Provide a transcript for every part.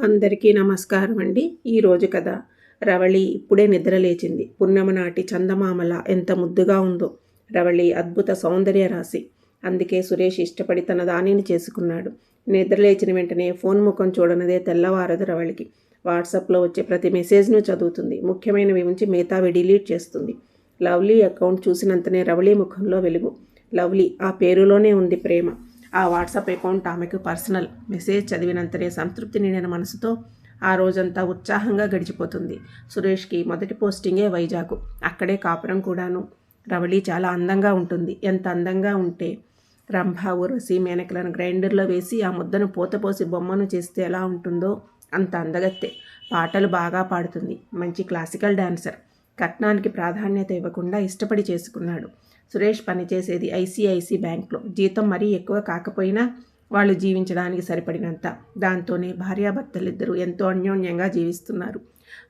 అందరికీ నమస్కారం అండి. ఈరోజు కథ రవళి ఇప్పుడే నిద్ర లేచింది. పున్నమ నాటి చందమామల ఎంత ముద్దుగా ఉందో. రవళి అద్భుత సౌందర్య రాశి. అందుకే సురేష్ ఇష్టపడి తన దానిని చేసుకున్నాడు. నిద్ర లేచిన వెంటనే ఫోన్ ముఖం చూడనదే తెల్లవారదు రవళికి. వాట్సాప్లో వచ్చే ప్రతి మెసేజ్ను చదువుతుంది. ముఖ్యమైనవి ఉంచి మిగతావి డిలీట్ చేస్తుంది. లవ్లీ అకౌంట్ చూసినంతనే రవళి ముఖంలో వెలుగు. లవ్లీ, ఆ పేరులోనే ఉంది ప్రేమ. ఆ వాట్సాప్ అకౌంట్ ఆమెకు పర్సనల్. మెసేజ్ చదివినంతనే సంతృప్తి నిండిన మనసుతో ఆ రోజంతా ఉత్సాహంగా గడిచిపోతుంది. సురేష్కి మొదటి పోస్టింగే వైజాగ్. అక్కడే కాపురం కూడాను. రవళి చాలా అందంగా ఉంటుంది. ఎంత అందంగా ఉంటే రంభ, ఊర్వశి, మేనకలను గ్రైండర్లో వేసి ఆ ముద్దను పూతపోసి బొమ్మను చేస్తే ఎలా ఉంటుందో అంత అందగత్తే. పాటలు బాగా పాడుతుంది. మంచి క్లాసికల్ డాన్సర్. కట్నానికి ప్రాధాన్యత ఇవ్వకుండా ఇష్టపడి చేసుకున్నాడు. సురేష్ పనిచేసేది ఐసిఐసి బ్యాంక్లో. జీతం మరీ ఎక్కువ కాకపోయినా వాళ్ళు జీవించడానికి సరిపడినంత. దాంతోనే భార్యాభర్తలిద్దరూ ఎంతో అన్యోన్యంగా జీవిస్తున్నారు.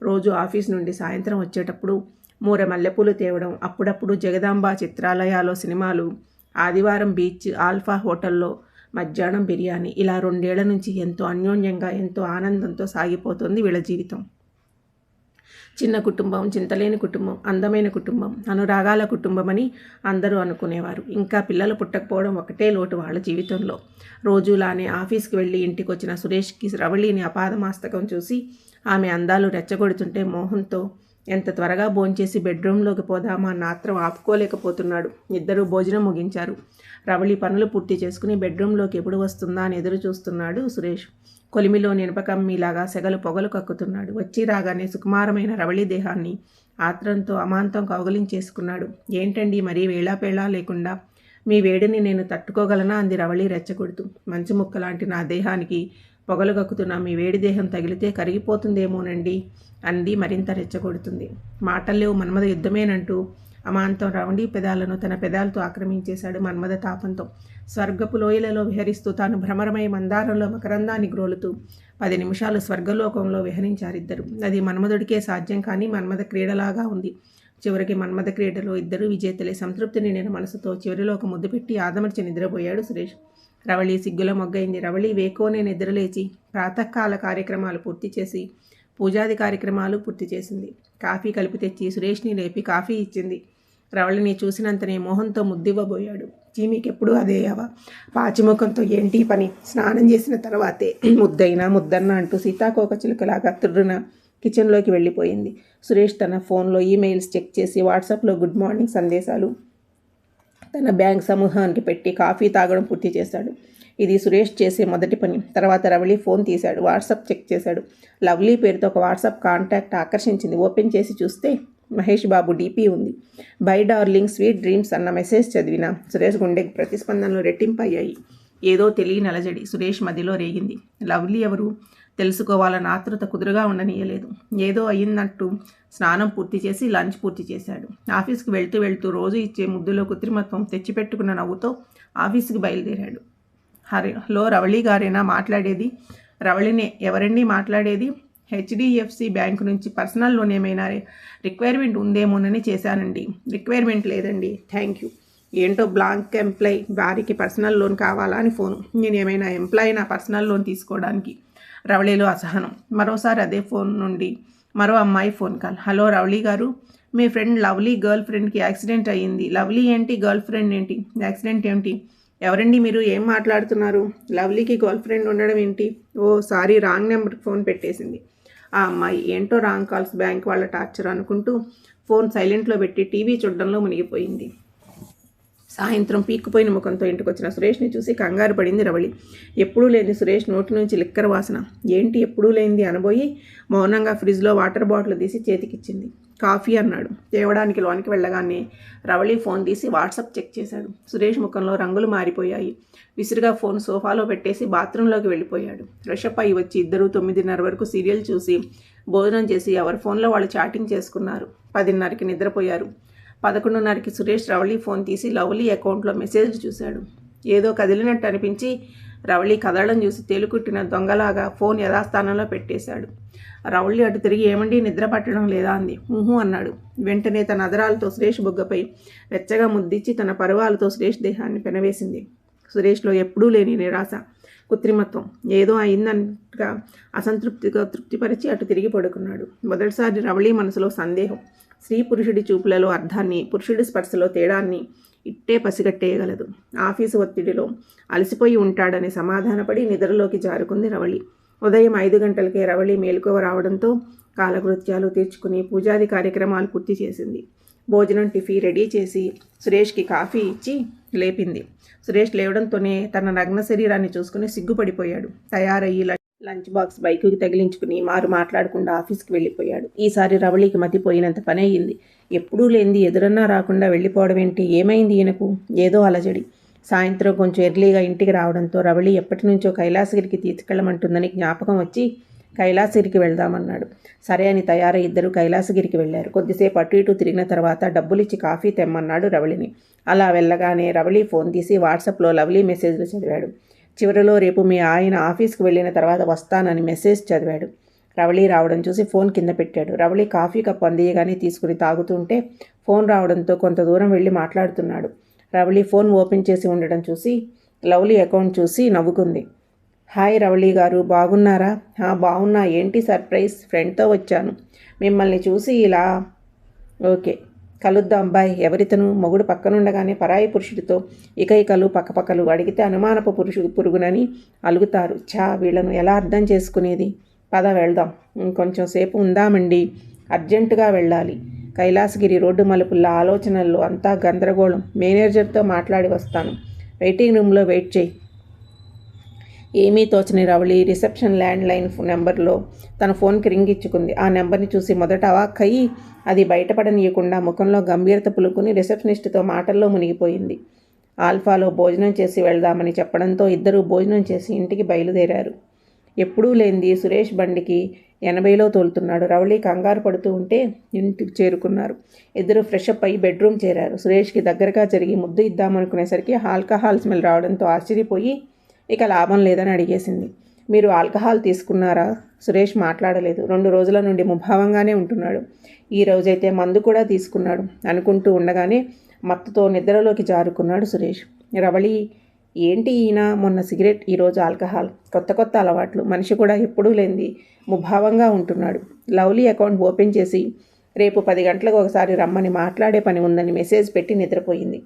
రోజు ఆఫీస్ నుండి సాయంత్రం వచ్చేటప్పుడు మూర మల్లెపూలు తేవడం, అప్పుడప్పుడు జగదాంబ చిత్రాలయాలో సినిమాలు, ఆదివారం బీచ్, ఆల్ఫా హోటల్లో మధ్యాహ్నం బిర్యానీ, ఇలా 2 ఏళ్ల నుంచి ఎంతో అన్యోన్యంగా ఎంతో ఆనందంతో సాగిపోతుంది వీళ్ళ జీవితం. చిన్న కుటుంబం, చింతలేని కుటుంబం, అందమైన కుటుంబం, అనురాగాల కుటుంబం అని అందరూ అనుకునేవారు. ఇంకా పిల్లలు పుట్టకపోవడం ఒకటే లోటు వాళ్ళ జీవితంలో. రోజులానే ఆఫీస్కి వెళ్ళి ఇంటికి వచ్చిన సురేష్కి రవళిని అపాదమాస్తకం చూసి ఆమె అందాలు రెచ్చగొడుతుంటే మోహంతో ఎంత త్వరగా భోంచేసి బెడ్రూమ్లోకి పోదామా అన్న ఆత్రం ఆపుకోలేకపోతున్నాడు. ఇద్దరూ భోజనం ముగించారు. రవళి పనులు పూర్తి చేసుకుని బెడ్రూమ్లోకి ఎప్పుడు వస్తుందా అని ఎదురు చూస్తున్నాడు సురేష్. కొలిమిలో నినపకమ్మిలాగా సెగలు పొగలు కక్కుతున్నాడు. వచ్చి రాగానే సుకుమారమైన రవళి దేహాన్ని ఆత్రంతో అమాంతం కౌగలించేసుకున్నాడు. ఏంటండి మరీ వేళాపేళా లేకుండా? మీ వేడిని నేను తట్టుకోగలనా అంది రవళి రెచ్చగొడుతూ. మంచు ముక్కలాంటి నా దేహానికి పొగలు కక్కుతున్న మీ వేడి దేహం తగిలితే కరిగిపోతుందేమోనండి అంది మరింత రెచ్చగొడుతుంది. మాటల్లేవు, మన్మథ యుద్ధమేనంటూ అమాంతం రవళి పెదాలను తన పెదాలతో ఆక్రమించేశాడు మన్మథ తాపంతో. స్వర్గపు లోయలలో విహరిస్తూ తాను భ్రమరమై మందారంలో మకరందాన్ని గ్రోలుతూ 10 నిమిషాలు స్వర్గలోకంలో విహరించారిద్దరు. అది మన్మధుడికే సాధ్యం కానీ మన్మథ క్రీడలాగా ఉంది. చివరికి మన్మథ క్రీడలో ఇద్దరూ విజేతలే. సంతృప్తి నిండిన మనసుతో చివరిలో ఒక ముద్దు పెట్టి ఆదమర్చి నిద్రపోయాడు సురేష్. రవళి సిగ్గుల మొగ్గైంది. రవళి వేకోనే నిద్రలేచి ప్రాతకాల కార్యక్రమాలు పూర్తి చేసి పూజాది కార్యక్రమాలు పూర్తి చేసింది. కాఫీ కలిపి తెచ్చి సురేష్ని లేపి కాఫీ ఇచ్చింది. రవళిని చూసినంతనే మోహంతో ముద్దివ్వబోయాడు. చీమీకెప్పుడు అదేయవా? పాచిముఖంతో ఏంటి పని? స్నానం చేసిన తర్వాతే ముద్దైనా ముద్దన్నా అంటూ సీతాకోక చిలుకలాగా తుర్రున కిచెన్లోకి వెళ్ళిపోయింది. సురేష్ తన ఫోన్లో ఈమెయిల్స్ చెక్ చేసి వాట్సాప్లో గుడ్ మార్నింగ్ సందేశాలు తన బ్యాంక్ సమూహానికి పెట్టి కాఫీ తాగడం పూర్తి చేశాడు. ఇది సురేష్ చేసే మొదటి పని. తర్వాత రవళి ఫోన్ తీశాడు. వాట్సాప్ చెక్ చేశాడు. లవ్లీ పేరుతో ఒక వాట్సాప్ కాంటాక్ట్ ఆకర్షించింది. ఓపెన్ చేసి చూస్తే మహేష్ బాబు డీపీ ఉంది. బై డార్లింగ్, స్వీట్ డ్రీమ్స్ అన్న మెసేజ్ చదివిన సురేష్ గుండె ప్రతిస్పందనలు రెట్టింపయ్యాయి. ఏదో తెలియని అలజడి సురేష్ మదిలో రేగింది. లవ్లీ ఎవరు తెలుసుకోవాలన్న ఆతృత కుదురుగా ఉండనీయలేదు. ఏదో అయ్యిందట్టు స్నానం పూర్తి చేసి లంచ్ పూర్తి చేశాడు. ఆఫీస్కి వెళ్తూ రోజు ఇచ్చే ముద్దులో కృత్రిమత్వం తెచ్చిపెట్టుకున్న నవ్వుతో ఆఫీస్కి బయలుదేరాడు. హలో, రవళి గారేనా మాట్లాడేది? రవళినే. ఎవరండి మాట్లాడేది? హెచ్డిఎఫ్సి బ్యాంకు నుంచి పర్సనల్ లోన్ ఏమైనా రిక్వైర్మెంట్ ఉందేమోనని చేశానండి. రిక్వైర్మెంట్ లేదండి, థ్యాంక్ యూ. ఏంటో బ్లాంక్ ఎంప్లాయ్, వారికి పర్సనల్ లోన్ కావాలా అని ఫోను. నేను ఏమైనా ఎంప్లాయ్ నా పర్సనల్ లోన్ తీసుకోవడానికి? రవళిలో అసహనం. మరోసారి అదే ఫోన్ నుండి మరో అమ్మాయి ఫోన్ కాల్. హలో రవళి గారు, మీ ఫ్రెండ్ లవ్లీ గర్ల్ ఫ్రెండ్కి యాక్సిడెంట్ అయ్యింది. లవ్లీ ఏంటి, గర్ల్ ఫ్రెండ్ ఏంటి, యాక్సిడెంట్ ఏంటి? ఎవరండి మీరు? ఏం మాట్లాడుతున్నారు? లవ్లీకి గర్ల్ ఫ్రెండ్ ఉండడం ఏంటి? ఓ సారీ, రాంగ్ నెంబర్కి ఫోన్ పెట్టేసింది ఆ అమ్మాయి. ఏంటో రాంగ్ కాల్స్, బ్యాంక్ వాళ్ళ టార్చర్ అనుకుంటూ ఫోన్ సైలెంట్లో పెట్టి టీవీ చూడడంలో మునిగిపోయింది. సాయంత్రం పీక్కుపోయిన ముఖంతో ఇంటికి వచ్చిన సురేష్ని చూసి కంగారు పడింది రవళి. ఎప్పుడూ లేని సురేష్ నోటి నుంచి లిక్కర్ వాసన. ఏంటి ఎప్పుడూ లేనిది అనబోయి మౌనంగా ఫ్రిడ్జ్లో వాటర్ బాటిల్ తీసి చేతికిచ్చింది. కాఫీ అన్నాడు. తేవడానికి లోనికి వెళ్ళగానే రవళి ఫోన్ తీసి వాట్సాప్ చెక్ చేశాడు. సురేష్ ముఖంలో రంగులు మారిపోయాయి. విసురుగా ఫోన్ సోఫాలో పెట్టేసి బాత్రూంలోకి వెళ్ళిపోయాడు. ఫ్రెషప్ అయ్యి వచ్చి ఇద్దరూ 9:30 వరకు సీరియల్ చూసి భోజనం చేసి ఎవరి ఫోన్లో వాళ్ళు చాటింగ్ చేసుకున్నారు. 10:30కి నిద్రపోయారు. 11:30కి సురేష్ రవళి ఫోన్ తీసి లవ్లీ అకౌంట్లో మెసేజ్ చూశాడు. ఏదో కదిలినట్టు అనిపించి రవళి కదలడం చూసి తేలుకుట్టిన దొంగలాగా ఫోన్ యథాస్థానంలో పెట్టేశాడు. రవళి అటు తిరిగి ఏమండి నిద్ర పట్టడం లేదా అంది. ఊహు అన్నాడు. వెంటనే తన అదరాలతో సురేష్ బుగ్గపై వెచ్చగా ముద్దిచ్చి తన పరువాలతో సురేష్ దేహాన్ని పెనవేసింది. సురేష్లో ఎప్పుడూ లేని నిరాశ. కృత్రిమత్వం. ఏదో అయిందన్నట్టుగా అసంతృప్తిగా తృప్తిపరిచి అటు తిరిగి పడుకున్నాడు. మొదటిసారి రవళి మనసులో సందేహం. స్త్రీ పురుషుడి చూపులలో అర్థాన్ని, పురుషుడి స్పర్శలో తేడాన్ని ఇట్టే పసిగట్టేయగలదు. ఆఫీసు ఒత్తిడిలో అలసిపోయి ఉంటాడని సమాధానపడి నిద్రలోకి జారుకుంది రవళి. ఉదయం 5 గంటలకే రవళి మేలుకోవ రావడంతో కాలకృత్యాలు తీర్చుకుని పూజాది కార్యక్రమాలు పూర్తి చేసింది. భోజనం టిఫీ రెడీ చేసి సురేష్కి కాఫీ ఇచ్చి లేపింది. సురేష్ లేవడంతోనే తన నగ్న శరీరాన్ని చూసుకుని సిగ్గుపడిపోయాడు. తయారయ్యి లంచ్ బాక్స్ బైకుకి తగిలించుకుని మాట్లాడకుండా ఆఫీస్కి వెళ్ళిపోయాడు. ఈసారి రవళికి మతిపోయినంత పని అయ్యింది. ఎప్పుడూ లేనిది ఎదురన్నా రాకుండా వెళ్ళిపోవడం ఏంటి? ఏమైంది ఈయనకు? ఏదో అలజడి. సాయంత్రం కొంచెం ఎర్లీగా ఇంటికి రావడంతో రవళి ఎప్పటి నుంచో కైలాసగిరికి తీసుకెళ్లమంటుందని జ్ఞాపకం వచ్చి కైలాసగిరికి వెళ్దామన్నాడు. సరే అని తయారై ఇద్దరు కైలాసగిరికి వెళ్లారు. కొద్దిసేపు అటు ఇటు తిరిగిన తర్వాత డబ్బులిచ్చి కాఫీ తెమ్మన్నాడు రవళిని. అలా వెళ్ళగానే రవళి ఫోన్ తీసి వాట్సాప్లో లవ్లీ మెసేజ్లు చదివాడు. చివరిలో రేపు మీ ఆయన ఆఫీస్కి వెళ్ళిన తర్వాత వస్తానని మెసేజ్ చదివాడు. రవళి రావడం చూసి ఫోన్ కింద పెట్టాడు. రవళి కాఫీ కప్పు అందియగానే తీసుకుని తాగుతుంటే ఫోన్ రావడంతో కొంత దూరం వెళ్ళి మాట్లాడుతున్నాడు. రవళి ఫోన్ ఓపెన్ చేసి ఉండడం చూసి లవ్లీ అకౌంట్ చూసి నవ్వుకుంది. హాయ్ రవళి గారు, బాగున్నారా? బాగున్నా. ఏంటి సర్ప్రైజ్? ఫ్రెండ్తో వచ్చాను. మిమ్మల్ని చూసి ఇలా. ఓకే, కలుద్దాం బాయ్. ఎవరితను? మొగుడు పక్కనుండగానే పరాయి పురుషుడితో ఇకలు పక్కపక్కలు. అడిగితే అనుమానపు పురుగునని అలుగుతారు. వీళ్లను ఎలా అర్థం చేసుకునేది? పద వెళ్దాం. ఇంకొంచెం సేపు ఉందామండి, అర్జెంటుగా వెళ్ళాలి. కైలాసగిరి రోడ్డు మలుపుల్లో ఆలోచనల్లో అంతా గందరగోళం. మేనేజర్తో మాట్లాడి వస్తాను. వెయిటింగ్ రూమ్లో వెయిట్ చేయి. ఏమీ తోచని రవళి రిసెప్షన్ ల్యాండ్ లైన్ నెంబర్లో తన ఫోన్కి రింగ్ ఇచ్చుకుంది. ఆ నెంబర్ని చూసి మొదట అవాక్కయి అది బయటపడనీయకుండా ముఖంలో గంభీరత పులుకుని రిసెప్షనిస్ట్తో మాటల్లో మునిగిపోయింది. ఆల్ఫాలో భోజనం చేసి వెళ్దామని చెప్పడంతో ఇద్దరూ భోజనం చేసి ఇంటికి బయలుదేరారు. ఎప్పుడూ లేనిది సురేష్ బండికి 80లో తోలుతున్నాడు. రవళి కంగారు పడుతూ ఉంటే ఇంటికి చేరుకున్నారు. ఇద్దరు ఫ్రెషప్ అయ్యి బెడ్రూమ్ చేరారు. సురేష్కి దగ్గరగా జరిగి ముద్దు ఇద్దామనుకునేసరికి ఆల్కహాల్ స్మెల్ రావడంతో ఆశ్చర్యపోయి ఇక లాభం లేదని అడిగేసింది. మీరు ఆల్కహాల్ తీసుకున్నారా? సురేష్ మాట్లాడలేదు. 2 రోజుల నుండి ముభావంగానే ఉంటున్నాడు. ఈ రోజైతే మందు కూడా తీసుకున్నాడు. అనుకుంటూ ఉండగానే మత్తుతో నిద్రలోకి జారుకున్నాడు సురేష్. రవళి, ఏంటి ఈయన? మొన్న సిగరెట్, ఈరోజు ఆల్కహాల్. కొత్త అలవాట్లు. మనిషి కూడా ఎప్పుడూ లేనిది ముభావంగా ఉంటున్నాడు. లవ్లీ అకౌంట్ ఓపెన్ చేసి రేపు 10 గంటలకు ఒకసారి రమ్మని మాట్లాడే పని ఉందని మెసేజ్ పెట్టి నిద్రపోయింది.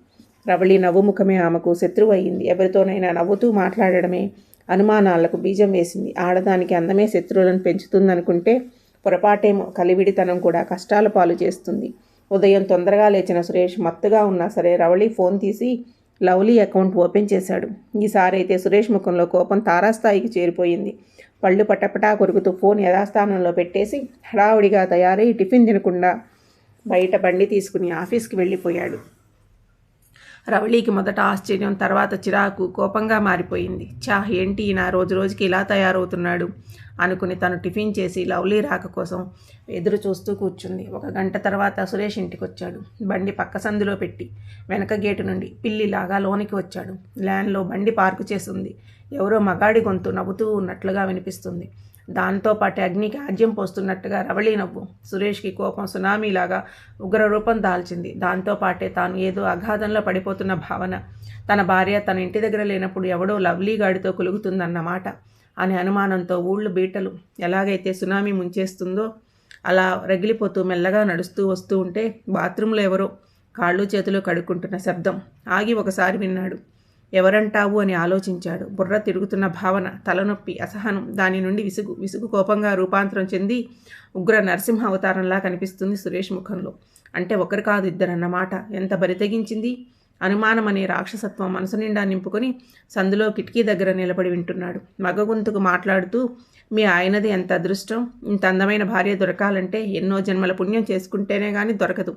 రవళి నవ్వుముఖమే ఆమెకు శత్రువు అయ్యింది. ఎవరితోనైనా నవ్వుతూ మాట్లాడడమే అనుమానాలకు బీజం వేసింది. ఆడదానికి అందమే శత్రువులను పెంచుతుందనుకుంటే పొరపాటేమో. కలివిడితనం కూడా కష్టాల పాలు చేస్తుంది. ఉదయం తొందరగా లేచిన సురేష్ మత్తుగా ఉన్నా సరే రవళి ఫోన్ తీసి లవ్లీ అకౌంట్ ఓపెన్ చేశాడు. ఈసారి అయితే సురేష్ ముఖంలో కోపం తారాస్థాయికి చేరిపోయింది. పళ్ళు పటపటా కొరుకుతూ ఫోన్ యథాస్థానంలో పెట్టేసి హడావుడిగా తయారై టిఫిన్ తినకుండా బయట బండి తీసుకుని ఆఫీస్కి వెళ్ళిపోయాడు. రవళికి మొదట ఆశ్చర్యం, తర్వాత చిరాకు, కోపంగా మారిపోయింది. ఏంటి ఈయన రోజు రోజుకి ఇలా తయారవుతున్నాడు అనుకుని తను టిఫిన్ చేసి లవ్లీ రాక కోసం ఎదురు చూస్తూ కూర్చుంది. 1 గంట తర్వాత సురేష్ ఇంటికి వచ్చాడు. బండి పక్క సందులో పెట్టి వెనక గేటు నుండి పిల్లిలాగా లోనికి వచ్చాడు. ల్యాన్లో బండి పార్కు చేసింది. ఎవరో మగాడి గొంతు నవ్వుతూ ఉన్నట్లుగా వినిపిస్తుంది. దాంతోపాటు అగ్నికి ఆజ్యం పోస్తున్నట్టుగా రవళి నవ్వు. సురేష్కి కోపం సునామీలాగా ఉగ్రరూపం దాల్చింది. దాంతోపాటే తాను ఏదో అగాధంలో పడిపోతున్న భావన. తన భార్య తన ఇంటి దగ్గర లేనప్పుడు ఎవడో లవ్లీ గాడితో కులుగుతుందన్నమాట అనే అనుమానంతో ఊళ్ళు బీటలు ఎలాగైతే సునామీ ముంచేస్తుందో అలా రగిలిపోతూ మెల్లగా నడుస్తూ వస్తూ ఉంటే బాత్రూంలో ఎవరో కాళ్ళు చేతులు కడుక్కుంటున్న శబ్దం ఆగి ఒకసారి విన్నాడు. ఎవరంటావు అని ఆలోచించాడు. బుర్ర తిరుగుతున్న భావన, తలనొప్పి, అసహనం, దాని నుండి విసుగు కోపంగా రూపాంతరం చెంది ఉగ్ర నరసింహ అవతారంలా కనిపిస్తుంది సురేష్ ముఖంలో. అంటే ఒకరు కాదు, ఇద్దరన్నమాట. ఎంత బరితెగించింది! అనుమానం అనే రాక్షసత్వం మనసు నిండా నింపుకొని సందులో కిటికీ దగ్గర నిలబడి వింటున్నాడు. మగ గొంతుకు మాట్లాడుతూ, మీ ఆయనది ఎంత అదృష్టం! ఇంత అందమైన భార్య దొరకాలంటే ఎన్నో జన్మల పుణ్యం చేసుకుంటేనే కానీ దొరకదు.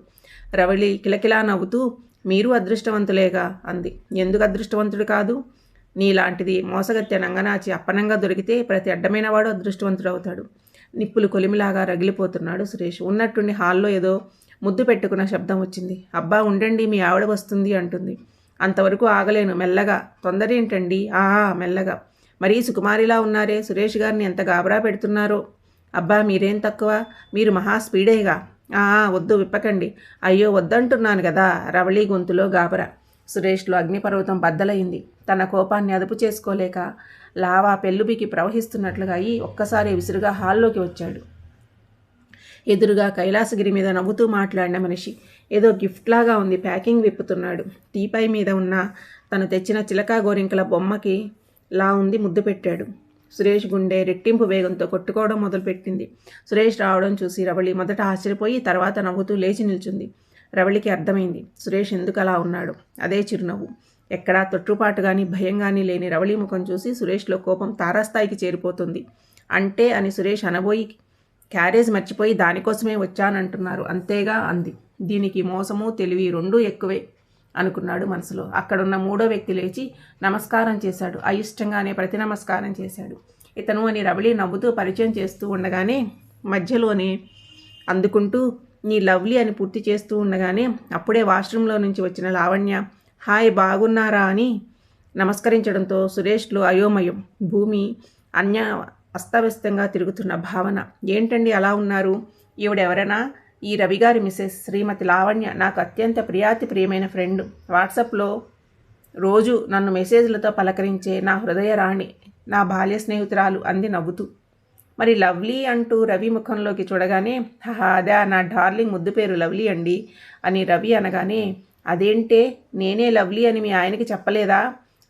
రవళి కిలకిలా నవ్వుతూ, మీరు అదృష్టవంతులేగా అంది. ఎందుకు అదృష్టవంతుడు కాదు? నీలాంటిది మోసగత్య నంగనాచి అప్పనంగా దొరికితే ప్రతి అడ్డమైన వాడు అదృష్టవంతుడు అవుతాడు. నిప్పులు కొలిమిలాగా రగిలిపోతున్నాడు సురేష్. ఉన్నట్టుండి హాల్లో ఏదో ముద్దు పెట్టుకున్న శబ్దం వచ్చింది. అబ్బా ఉండండి, మీ ఆవిడ వస్తుంది అంటుంది. అంతవరకు ఆగలేను, మెల్లగా. తొందర ఏంటండి? మెల్లగా. మరీ సుకుమారిలా ఉన్నారే, సురేష్ గారిని ఎంత గాబరా పెడుతున్నారో. అబ్బా మీరేం తక్కువ, మీరు మహా స్పీడేగా. వద్దు, విప్పకండి. అయ్యో వద్దంటున్నాను కదా. రవళి గొంతులో గాబరా. సురేష్లో అగ్నిపర్వతం బద్దలైంది. తన కోపాన్ని అదుపు చేసుకోలేక లావా పెళ్ళుబికి ప్రవహిస్తున్నట్లుగా అయి ఒక్కసారి విసురుగా హాల్లోకి వచ్చాడు. ఎదురుగా కైలాసగిరి మీద నవ్వుతూ మాట్లాడిన మనిషి. ఏదో గిఫ్ట్లాగా ఉంది. ప్యాకింగ్ విప్పుతున్నాడు. టీపై మీద ఉన్న తను తెచ్చిన చిలకా గోరింకల బొమ్మకి లా ఉంది ముద్దు పెట్టాడు. సురేష్ గుండె రెట్టింపు వేగంతో కొట్టుకోవడం మొదలుపెట్టింది. సురేష్ రావడం చూసి రవళి మొదట ఆశ్చర్యపోయి తర్వాత నవ్వుతూ లేచి నిల్చుంది. రవళికి అర్థమైంది సురేష్ ఎందుకు అలా ఉన్నాడు. అదే చిరునవ్వు. ఎక్కడా తొట్టుపాటు కానీ భయం కానీ లేని రవళి ముఖం చూసి సురేష్లో కోపం తారాస్థాయికి చేరిపోతుంది. అంటే అని సురేష్ అనబోయి క్యారేజ్ మర్చిపోయి దానికోసమే వచ్చానంటున్నారు అంతేగా అంది. దీనికి మోసము తెలివి రెండూ ఎక్కువే అనుకున్నాడు మనసులో. అక్కడున్న మూడో వ్యక్తి లేచి నమస్కారం చేశాడు. అయిష్టంగానే ప్రతి నమస్కారం చేశాడు. ఇతను అని రవళి నవ్వుతూ పరిచయం చేస్తూ ఉండగానే మధ్యలోనే అందుకుంటూ నీ లవ్లీ అని పూర్తి చేస్తూ ఉండగానే అప్పుడే వాష్రూమ్లో నుంచి వచ్చిన లావణ్య హాయ్ బాగున్నారా అని నమస్కరించడంతో సురేష్లో అయోమయం. భూమి అస్తవ్యస్తంగా తిరుగుతున్న భావన. ఏంటండి అలా ఉన్నారు? ఈవిడెవరైనా? ఈ రవిగారి మిసెస్ శ్రీమతి లావణ్య, నాకు అత్యంత ప్రియాతి ప్రియమైన ఫ్రెండ్. వాట్సాప్లో రోజు నన్ను మెసేజ్లతో పలకరించే నా హృదయ రాణి, నా బాల్య స్నేహితురాలు అంది నవ్వుతూ. మరి లవ్లీ అంటూ రవి ముఖంలోకి చూడగానే అదే నా డార్లింగ్ ముద్దు పేరు లవ్లీ అండి అని రవి అనగానే అదేంటే నేనే లవ్లీ అని మీ ఆయనకి చెప్పలేదా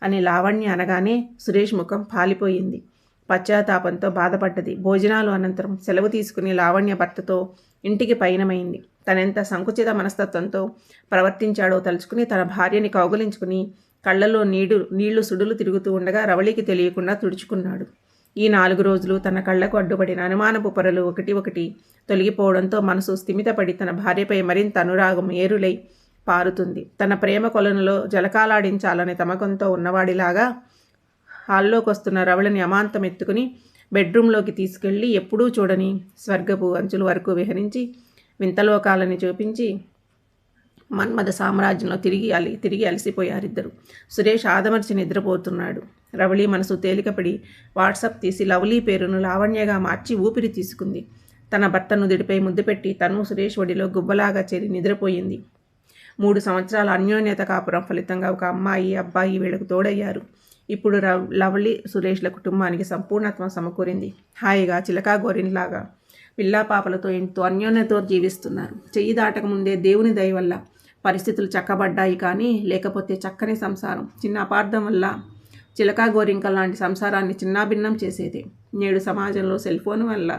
అని లావణ్య అనగానే సురేష్ ముఖం పాలిపోయింది. పశ్చాత్తాపంతో బాధపడ్డది. భోజనాలు అనంతరం సెలవు తీసుకుని లావణ్య భర్తతో ఇంటికి పయనమైంది. తనెంత సంకుచిత మనస్తత్వంతో ప్రవర్తించాడో తలుచుకుని తన భార్యని కౌగులించుకుని కళ్ళలో నీళ్లు సుడులు తిరుగుతూ ఉండగా రవళికి తెలియకుండా తుడుచుకున్నాడు. ఈ 4 రోజులు తన కళ్లకు అడ్డుపడిన అనుమానపు పొరలు ఒకటి తొలగిపోవడంతో మనసు స్థిమితపడి తన భార్యపై మరింత అనురాగం ఏరులై పారుతుంది. తన ప్రేమ కొలనులో జలకాలాడించాలనే తమకంతో ఉన్నవాడిలాగా హాల్లోకి వస్తున్న రవళిని అమాంతం ఎత్తుకుని బెడ్రూమ్లోకి తీసుకెళ్లి ఎప్పుడూ చూడని స్వర్గపు అంచుల వరకు విహరించి వింతలోకాలని చూపించి మన్మథ సామ్రాజ్యంలో తిరిగి అలసిపోయారిద్దరు. సురేష్ ఆదమర్చి నిద్రపోతున్నాడు. రవళి మనసు తేలికపడి వాట్సాప్ తీసి లవ్లీ పేరును లావణ్యగా మార్చి ఊపిరి తీసుకుంది. తన భర్త నుదిడిపై ముద్దు పెట్టి తను సురేష్ ఒడిలో గుబ్బలాగా చేరి నిద్రపోయింది. 3 సంవత్సరాల అన్యోన్యత కాపురం ఫలితంగా ఒక అమ్మాయి అబ్బాయి వీళ్లకు తోడయ్యారు. ఇప్పుడు లవ్లీ సురేష్ల కుటుంబానికి సంపూర్ణత్వం సమకూరింది. హాయిగా చిలకా గోరిన్లాగా పిల్లా పాపలతో ఎంతో అన్యోన్యతో జీవిస్తున్నారు. చెయ్యి దాటకముందే దేవుని దయ వల్ల పరిస్థితులు చక్కబడ్డాయి. కానీ లేకపోతే చక్కని సంసారం చిన్న అపార్థం వల్ల చిలకా గోరింకల్ లాంటి సంసారాన్ని చిన్నాభిన్నం చేసేదే. నేడు సమాజంలో సెల్ ఫోన్ వల్ల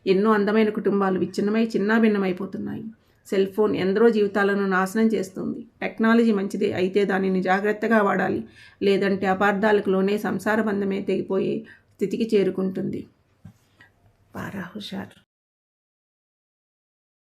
ఎన్నో అందమైన కుటుంబాలు విచ్ఛిన్నమై చిన్నాభిన్నమైపోతున్నాయి. సెల్ ఫోన్ ఎందరో జీవితాలను నాశనం చేస్తుంది. టెక్నాలజీ మంచిదే, అయితే దానిని జాగ్రత్తగా వాడాలి. లేదంటే అపార్థాలకు లోనే సంసార బంధమే తెగిపోయే స్థితికి చేరుకుంటుంది. పారా హుషారు.